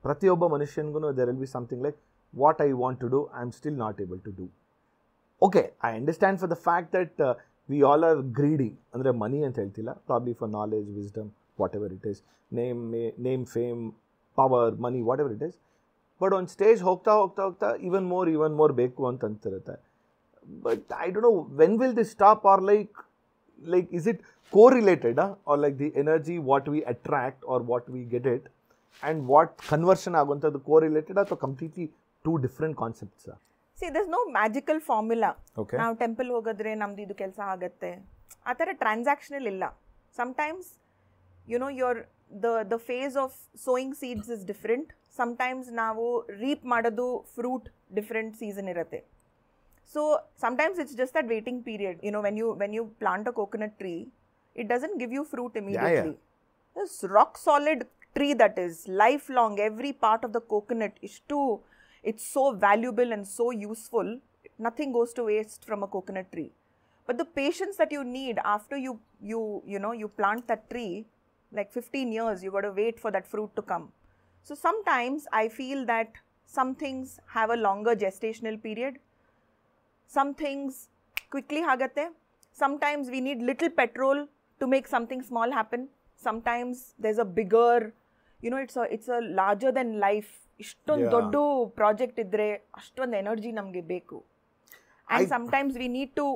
ಪ್ರತಿಯೊಬ್ಬ ಮನುಷ್ಯನಿಗೂ there will be something like what I want to do, I'm still not able to do. Okay, I understand for the fact that we all are greedy. ಅಂದರೆ ಮನಿ ಅಂತ ಹೇಳ್ತಿಲ್ಲ, probably for knowledge, wisdom, whatever it is, name, fame, power, money, whatever it is. But on stage ಹೋಗ್ತಾ even more ಬೇಕು ಅಂತ ಅಂತಿರುತ್ತೆ. But I don't know, when will this stop, or like is it correlated, or like the energy what we attract or what we get it and what conversion ಆಗುವಂಥದ್ದು correlated ಅಥವಾ completely two different concepts? See, there's no magical formula. Okay. ನಾವು temple ಹೋಗಿದ್ರೆ ನಮ್ದು ಇದು ಕೆಲಸ ಆಗುತ್ತೆ ಆ ಥರ ಟ್ರಾನ್ಸಾಕ್ಷನಲ್ ಇಲ್ಲ. Sometimes you know the phase of sowing seeds is different. Sometimes ನಾವು reap ಮಾಡೋದು fruit different season ಇರುತ್ತೆ. So sometimes it's just that waiting period. You know, when you plant a coconut tree, it doesn't give you fruit immediately. Yeah. This rock solid tree that is lifelong. Every part of the coconut is it's so valuable and so useful. Nothing goes to waste from a coconut tree. But the patience that you need after you plant that tree, like 15 years, you got to wait for that fruit to come. So sometimes I feel that some things have a longer gestational period. Some things quickly hagate. Sometimes we need little petrol to make something small happen. Sometimes there's a bigger, it's a larger than life. Ishtondu doddu project idre ashtondu energy namge beku. And sometimes we need to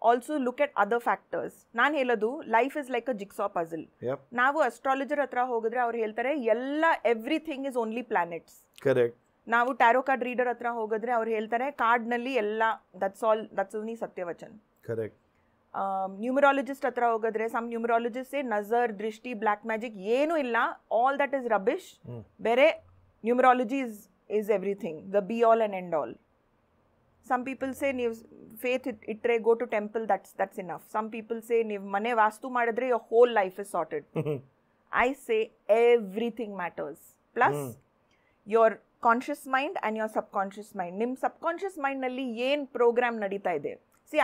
also look at other factors. Naan heladu, life is like a jigsaw puzzle. Navu astrologer hatra hogidre avaru heltare everything is only planets. Correct. ನಾವು tarot card reader ಹತ್ರ ಹೋಗಿದ್ರೆ ಅವ್ರು ಹೇಳ್ತಾರೆ ಕಾರ್ಡ್ನಲ್ಲಿ ಎಲ್ಲ that's only ಸತ್ಯವಚನ್. Correct. Numerologist ಹತ್ರ ಹೋಗಿದ್ರೆ some numerologist ಸೇ ನಜರ್, ದೃಷ್ಟಿ, ಬ್ಲ್ಯಾಕ್ ಮ್ಯಾಜಿಕ್ ಏನೂ ಇಲ್ಲ, ಆಲ್ ದಟ್ ಇಸ್ ರಬಿಶ್. ಬೇರೆ numerology is everything, the be all and end all. Some people say ನೀವು ಫೇತ್ ಇಟ್ರೆ go to temple, that's enough. Some people say ನೀವು ಮನೆ ವಾಸ್ತು ಮಾಡಿದ್ರೆ your whole life is sorted. I say everything matters. Plus your conscious mind and your subconscious mind. ನಿಮ್ಮ subconscious ಮೈಂಡ್ನಲ್ಲಿ ಏನು program ನಡೀತಾ ಇದೆ. See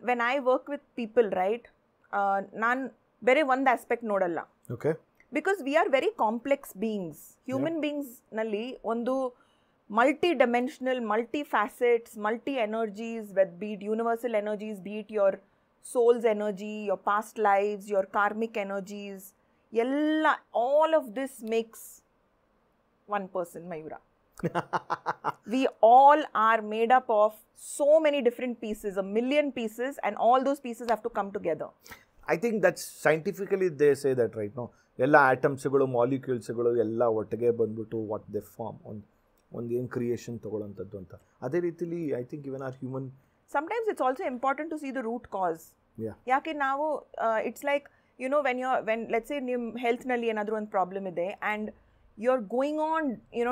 when I work with people right, ನಾನು ಬೇರೆ ಒಂದು ಆಸ್ಪೆಕ್ಟ್ ನೋಡಲ್ಲ. Okay. Because we are very complex beings. Human ಬೀಯಿಂಗ್ಸ್ನಲ್ಲಿ ಒಂದು multi dimensional, multi facets, multi energies, be it universal energies, be it your souls energy, your past lifes, your karmic energies, ಎಲ್ಲ all of this makes one person, Mayura. We all are made up of so many different pieces, a million pieces, and all those pieces have to come together. I think that's scientifically they say that right now. Ella atoms-ಗಳು, molecules-ಗಳು ಎಲ್ಲ ಒಟ್ಟಿಗೆ ಬಂದ್ಬಿಟ್ಟು what they form on the creation ತಗೊಳ್ಳೋಂಥದ್ದು ಅಂತ. ಅದೇ ರೀತಿಲಿ I think even our human. Sometimes it's also important to see the root cause. Yeah. ಯಾಕೆ ನಾವು it's like when let's say ನಿಮ್ಮ ಹೆಲ್ತ್ನಲ್ಲಿ ಏನಾದರೂ ಒಂದು ಪ್ರಾಬ್ಲಮ್ ಇದೆ and you're going on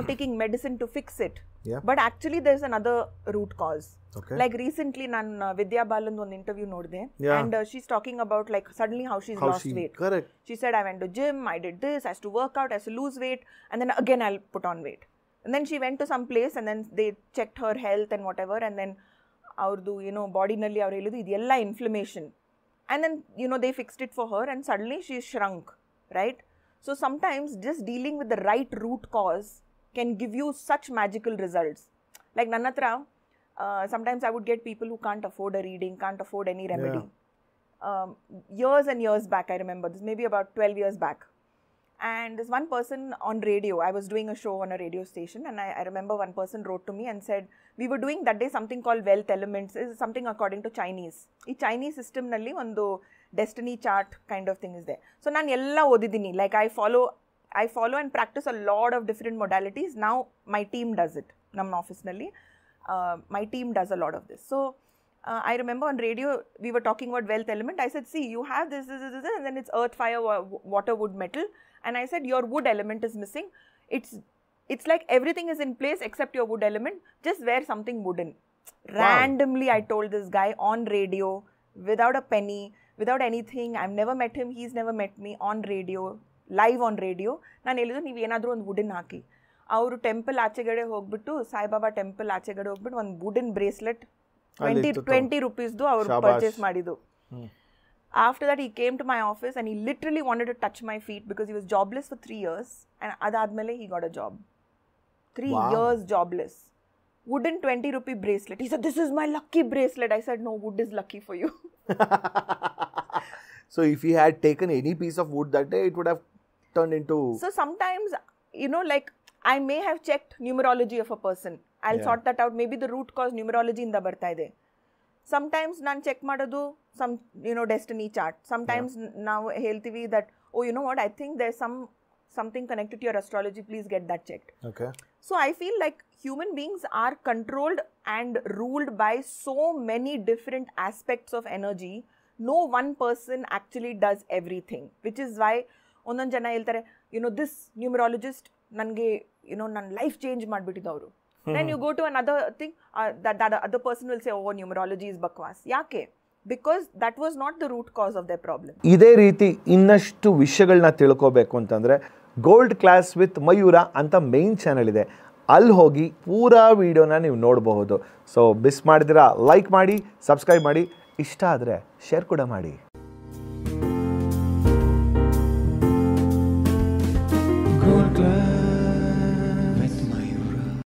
taking medicine to fix it. Yeah. But actually there's another root cause. Okay. Like recently nan Vidya Balan's one interview nodide. Yeah. And she's talking about like suddenly how she's lost weight. Correct. She said I went to gym, I did this, I has to work out, I has to lose weight, and then again I'll put on weight. And then she went to some place and then they checked her health and whatever, and then avrdu body nalli avaru helidu idella inflammation, and then they fixed it for her and suddenly she shrunk, right? So sometimes just dealing with the right root cause can give you such magical results. Like Nanatra, sometimes I would get people who can't afford a reading, can't afford any remedy. Yeah. Years and years back, I remember this, maybe about 12 years back. And this one person on radio, I was doing a show on a radio station, and I remember one person wrote to me and said, we were doing that day something called wealth elements, is something according to Chinese. Ee Chinese system nalli ondu destiny chart kind of thing is there. So nan ella odidini, like I follow and practice a lot of different modalities. Now my team does it. Nam office nalli my team does a lot of this. So I remember on radio we were talking about wealth element. I said, see, you have this, and then it's earth, fire, water, wood, metal, and I said your wood element is missing. It's like everything is in place except your wood element. Just wear something wooden. Wow. Randomly I told this guy on radio, without a penny, without anything. I've never met him, he's never met me, on radio, live on radio. ನಾನು ಹೇಳಿದ್ರು ನೀವು ಏನಾದರೂ ಒಂದು wooden ಹಾಕಿ. ಅವರು temple ಆಚೆಗಡೆ ಹೋಗ್ಬಿಟ್ಟು, Saibaba temple ಆಚೆಗಡೆ ಹೋಗ್ಬಿಟ್ಟು ಒಂದು wooden bracelet $20 ರೂಪೀಸ್ದು ಅವ್ರು ಪರ್ಚೇಸ್ ಮಾಡಿದ್ದು. After that, he came to my office and he literally wanted to touch my feet because he was jobless for 3 years. And adadmele he got a job. 3 years jobless. Wooden 20 rupee bracelet. He said, this is my lucky bracelet. I said, no, wood is lucky for you. So if he had taken any piece of wood that day, it would have turned into... So sometimes, you know, like I may have checked numerology of a person. I'll sort that out. Maybe the root cause numerology inda barta ide. Sometimes ನಾನು check ಮಾಡೋದು some destiny chart. Sometimes ನಾವು ಹೇಳ್ತೀವಿ that you know what, I think there's something connected to your astrology, please get that checked. Okay. So I feel like human beings are controlled and ruled by so many different aspects of energy. No one person actually does everything, which is why ಒಂದೊಂದು ಜನ ಹೇಳ್ತಾರೆ this numerologist ನನಗೆ ನನ್ನ life change ಮಾಡಿಬಿಟ್ಟಿದ್ದವರು. Then you go to another thing, that other person will say, oh, numerology is bakwas. Yake? Because that was not the root cause of their problem. ಇದೇ ರೀತಿ ಇನ್ನಷ್ಟು ವಿಷಯಗಳನ್ನ ತಿಳ್ಕೋಬೇಕು ಅಂತಂದರೆ ಗೋಲ್ಡ್ ಕ್ಲಾಸ್ ವಿತ್ ಮಯೂರ ಅಂತ main channel ಇದೆ. ಅಲ್ಲಿ ಹೋಗಿ ಪೂರಾ ವಿಡಿಯೋನ ನೀವು ನೋಡಬಹುದು. ಸೊ ಮಿಸ್ ಮಾಡಿದಿರಾ ಲೈಕ್ ಮಾಡಿ, ಸಬ್ಸ್ಕ್ರೈಬ್ ಮಾಡಿ, ಇಷ್ಟ ಆದರೆ ಶೇರ್ ಕೂಡ ಮಾಡಿ.